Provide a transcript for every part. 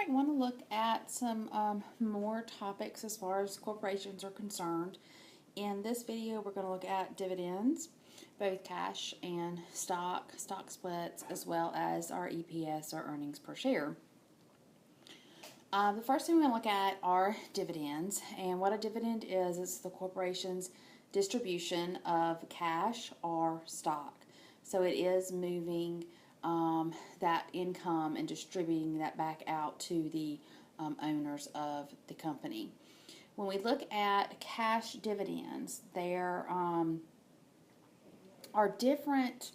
I want to look at some more topics as far as corporations are concerned. In this video, we're going to look at dividends, both cash and stock splits, as well as our EPS, or earnings per share. The first thing we're going to look at are dividends, and what a dividend is the corporation's distribution of cash or stock. So it is moving that income and distributing that back out to the owners of the company. When we look at cash dividends, there are different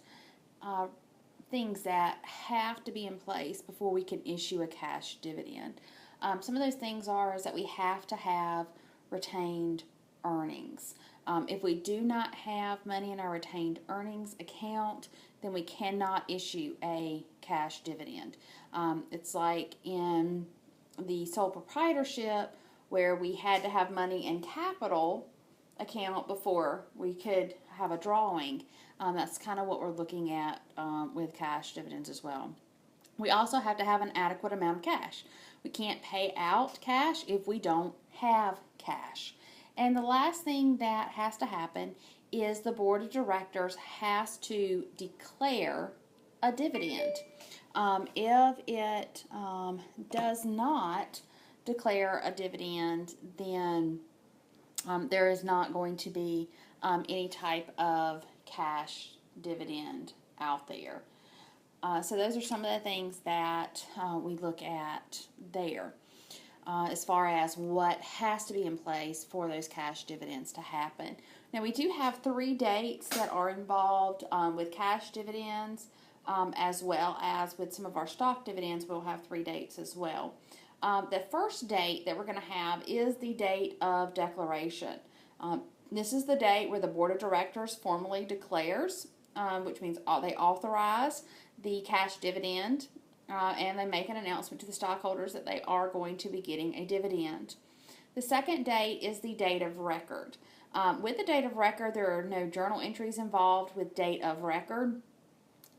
things that have to be in place before we can issue a cash dividend. Some of those things is that we have to have retained earnings. If we do not have money in our retained earnings account, then we cannot issue a cash dividend. It's like in the sole proprietorship where we had to have money in capital account before we could have a drawing. That's kind of what we're looking at with cash dividends as well. We also have to have an adequate amount of cash. We can't pay out cash if we don't have cash. And the last thing that has to happen is the board of directors has to declare a dividend. If it does not declare a dividend, then there is not going to be any type of cash dividend out there. So those are some of the things that we look at there as far as what has to be in place for those cash dividends to happen. Now, we do have 3 dates that are involved with cash dividends, as well as with some of our stock dividends. We'll have 3 dates as well. The first date that we're going to have is the date of declaration. This is the date where the board of directors formally declares, which means they authorize the cash dividend, and they make an announcement to the stockholders that they are going to be getting a dividend. The second date is the date of record. With the date of record, there are no journal entries involved with date of record.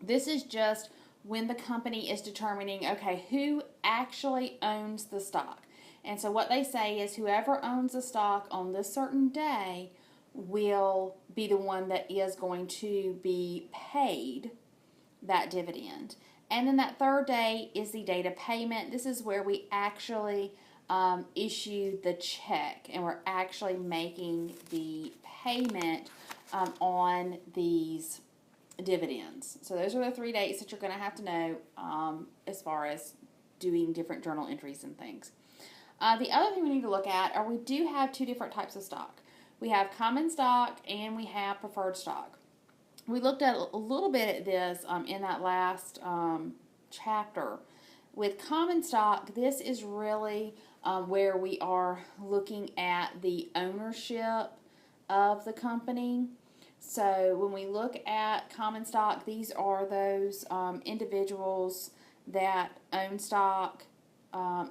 This is just when the company is determining, okay, who actually owns the stock. And so what they say is whoever owns the stock on this certain day will be the one that is going to be paid that dividend. And then that third day is the date of payment. This is where we actually issue the check, and we're actually making the payment on these dividends. So those are the 3 dates that you're going to have to know as far as doing different journal entries and things. The other thing we need to look at are we do have 2 different types of stock. We have common stock and we have preferred stock. We looked at a little bit at this in that last chapter. With common stock, this is really where we are looking at the ownership of the company. So when we look at common stock, these are those individuals that own stock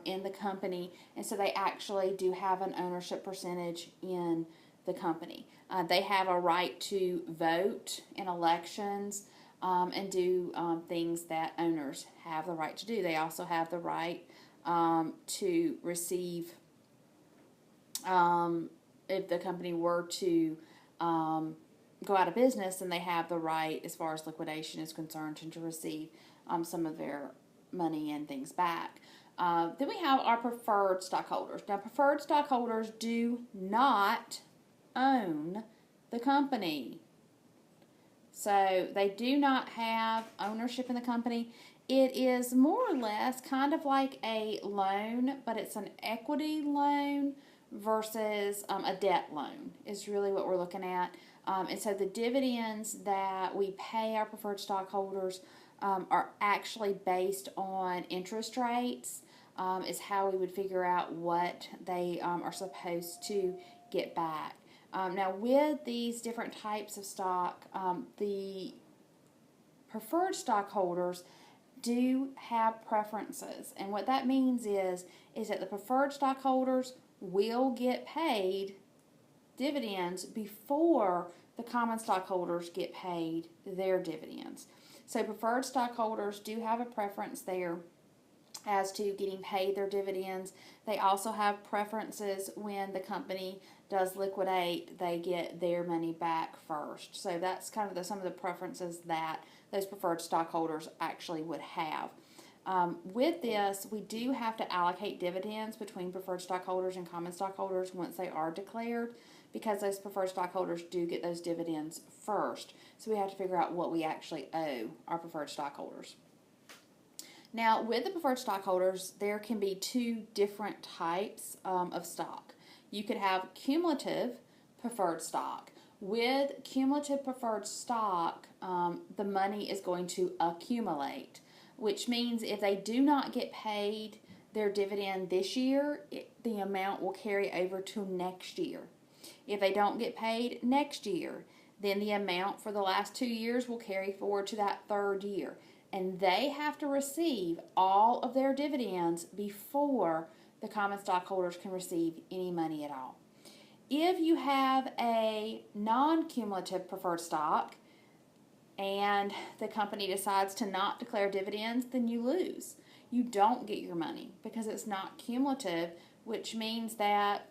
in the company, and so they actually do have an ownership percentage in the company. They have a right to vote in elections and do things that owners have the right to do. They also have the right to receive, if the company were to go out of business, then they have the right, as far as liquidation is concerned, to receive some of their money and things back. Then we have our preferred stockholders. Now, preferred stockholders do not own the company. So they do not have ownership in the company. It is more or less kind of like a loan, but it's an equity loan versus a debt loan is really what we're looking at. And so the dividends that we pay our preferred stockholders are actually based on interest rates, is how we would figure out what they are supposed to get back. Now, with these different types of stock, the preferred stockholders do have preferences. And what that means is that the preferred stockholders will get paid dividends before the common stockholders get paid their dividends. So preferred stockholders do have a preference there. as to getting paid their dividends. They also have preferences when the company does liquidate, they get their money back first. So that's kind of some of the preferences that those preferred stockholders actually would have. With this, we do have to allocate dividends between preferred stockholders and common stockholders once they are declared, because those preferred stockholders do get those dividends first. So we have to figure out what we actually owe our preferred stockholders. Now, with the preferred stockholders, there can be two different types of stock. You could have cumulative preferred stock. With cumulative preferred stock, the money is going to accumulate, which means if they do not get paid their dividend this year, the amount will carry over to next year. If they don't get paid next year, then the amount for the last 2 years will carry forward to that third year. And they have to receive all of their dividends before the common stockholders can receive any money at all. If you have a non-cumulative preferred stock and the company decides to not declare dividends, then you lose. You don't get your money because it's not cumulative, which means that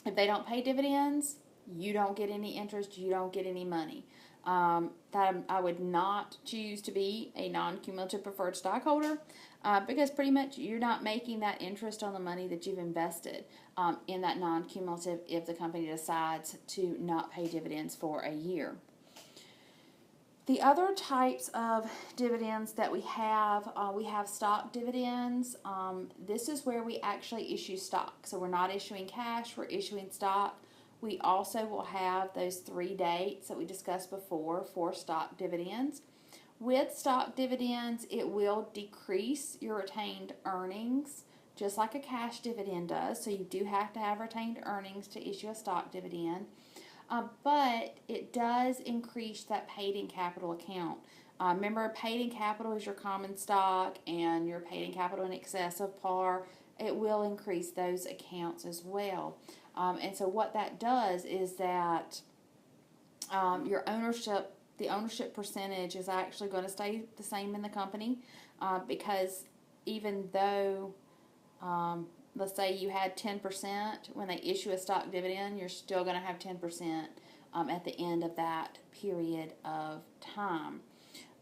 if they don't pay dividends, you don't get any interest, you don't get any money. That I would not choose to be a non-cumulative preferred stockholder because pretty much you're not making that interest on the money that you've invested in that non-cumulative if the company decides to not pay dividends for a year. The other types of dividends that we have stock dividends. This is where we actually issue stock. So we're not issuing cash, we're issuing stock. We also will have those 3 dates that we discussed before for stock dividends. With stock dividends, it will decrease your retained earnings, just like a cash dividend does. So you do have to have retained earnings to issue a stock dividend. But it does increase that paid-in capital account. Remember, paid-in capital is your common stock, and your paid-in capital in excess of par. It will increase those accounts as well. And so what that does is that the ownership percentage is actually going to stay the same in the company because even though, let's say you had 10%, when they issue a stock dividend, you're still going to have 10% at the end of that period of time.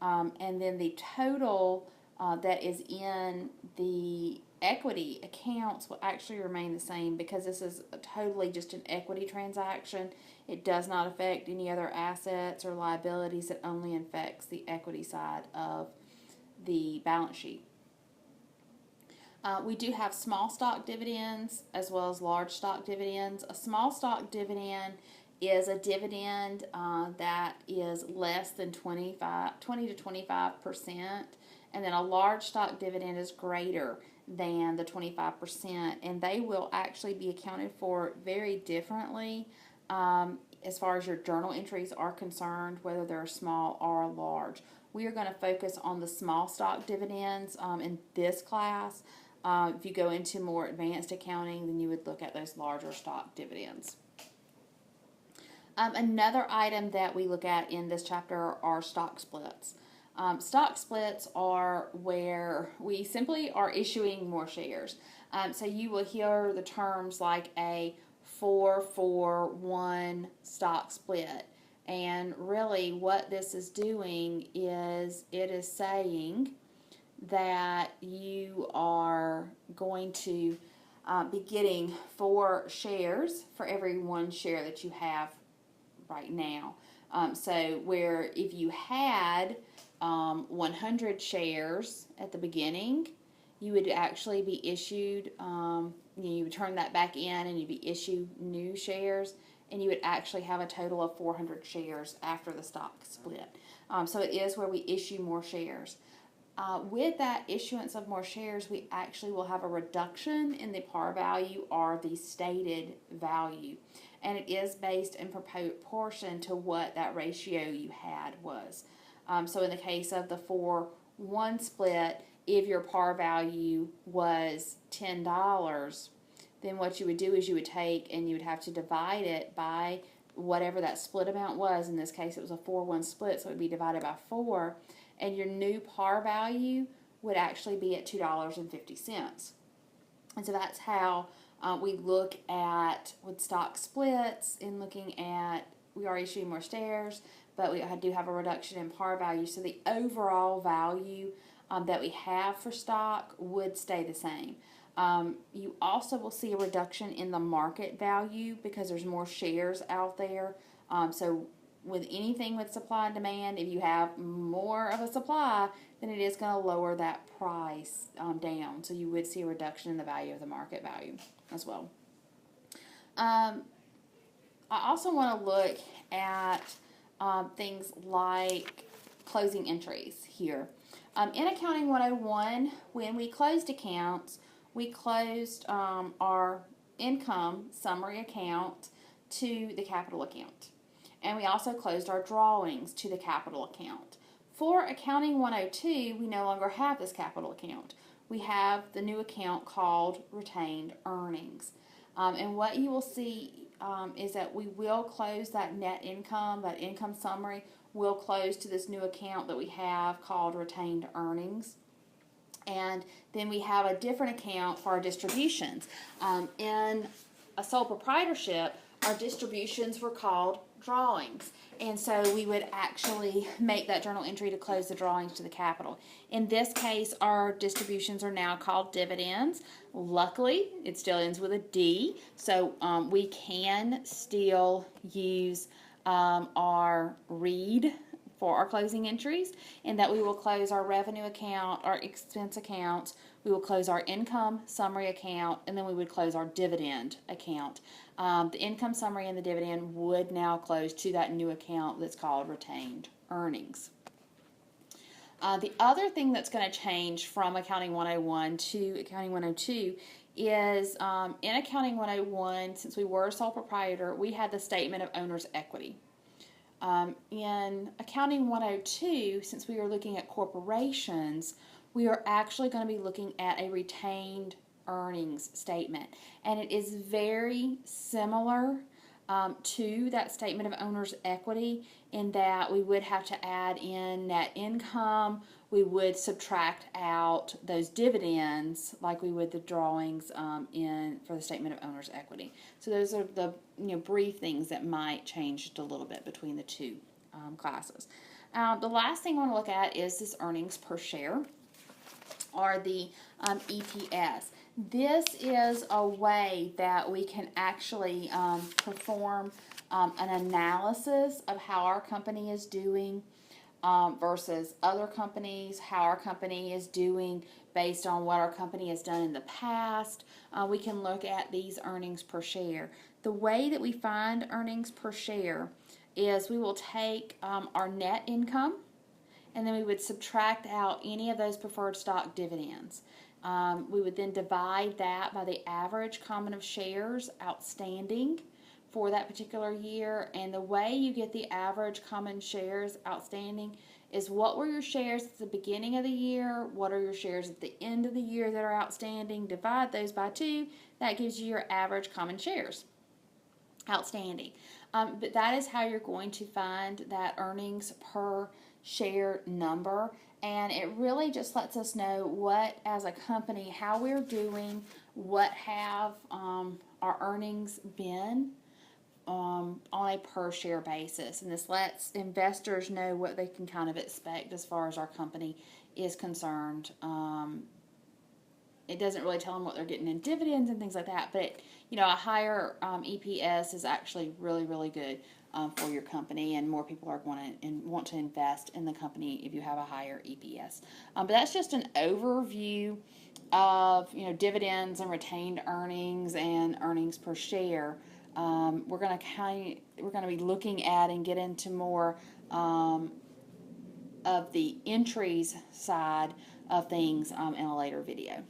And then the total that is in the equity accounts will actually remain the same because this is totally just an equity transaction. It does not affect any other assets or liabilities. It only affects the equity side of the balance sheet. We do have small stock dividends as well as large stock dividends. A small stock dividend is a dividend that is less than 20 to 25%, and then a large stock dividend is greater than the 25%, and they will actually be accounted for very differently as far as your journal entries are concerned, whether they're small or large. We are going to focus on the small stock dividends in this class. If you go into more advanced accounting, then you would look at those larger stock dividends. Another item that we look at in this chapter are stock splits. Stock splits are where we simply are issuing more shares. So you will hear the terms like a 4-for-1 stock split. And really what this is doing is it is saying that you are going to be getting 4 shares for every 1 share that you have right now. So where if you had 100 shares at the beginning, you would actually be issued, you would turn that back in and you'd be issued new shares, and you would actually have a total of 400 shares after the stock split. So it is where we issue more shares. With that issuance of more shares, we actually will have a reduction in the par value or the stated value. And it is based in proportion to what that ratio you had was. So in the case of the 4-1 split, if your par value was $10, then what you would do is you would take and you would have to divide it by whatever that split amount was. In this case, it was a 4-1 split, so it would be divided by 4. And your new par value would actually be at $2.50. And so that's how we look at with stock splits and looking at, we are issuing more shares, but we do have a reduction in par value. So the overall value that we have for stock would stay the same. You also will see a reduction in the market value because there's more shares out there. So with anything with supply and demand, if you have more of a supply, then it is going to lower that price down. So you would see a reduction in the value of the market value as well. I also want to look at things like closing entries here. In Accounting 101, when we closed accounts, we closed our income summary account to the capital account. And we also closed our drawings to the capital account. For Accounting 102, we no longer have this capital account. We have the new account called retained earnings. And what you will see is that we will close that net income, that income summary will close to this new account that we have called retained earnings. And then we have a different account for our distributions. In a sole proprietorship, our distributions were called drawings. And so we would actually make that journal entry to close the drawings to the capital. In this case, our distributions are now called dividends. Luckily, it still ends with a D, so we can still use our read for our closing entries, and that we will close our revenue account, our expense accounts, we will close our income summary account, and then we would close our dividend account. The income summary and the dividend would now close to that new account that's called retained earnings. The other thing that's going to change from Accounting 101 to Accounting 102 is in Accounting 101, since we were a sole proprietor, we had the statement of owner's equity. In Accounting 102, since we are looking at corporations, we are actually going to be looking at a retained earnings statement. And it is very similar to that statement of owner's equity in that we would have to add in net income, we would subtract out those dividends like we would the drawings in for the statement of owner's equity. So those are the brief things that might change just a little bit between the two classes. The last thing I want to look at is this earnings per share, or the EPS. This is a way that we can actually perform an analysis of how our company is doing versus other companies, how our company is doing based on what our company has done in the past. We can look at these earnings per share. The way that we find earnings per share is we will take our net income, and then we would subtract out any of those preferred stock dividends. We would then divide that by the average common of shares outstanding for that particular year. And the way you get the average common shares outstanding is what were your shares at the beginning of the year, what are your shares at the end of the year that are outstanding, divide those by 2, that gives you your average common shares outstanding. But that is how you're going to find that earnings per share number, and it really just lets us know what, as a company, how we're doing, what have our earnings been on a per share basis, and this lets investors know what they can kind of expect as far as our company is concerned. It doesn't really tell them what they're getting in dividends and things like that, but a higher EPS is actually really, really good for your company, and more people are going to want to invest in the company if you have a higher EPS. But that's just an overview of dividends and retained earnings and earnings per share. We're going to be looking at and get into more of the entries side of things in a later video.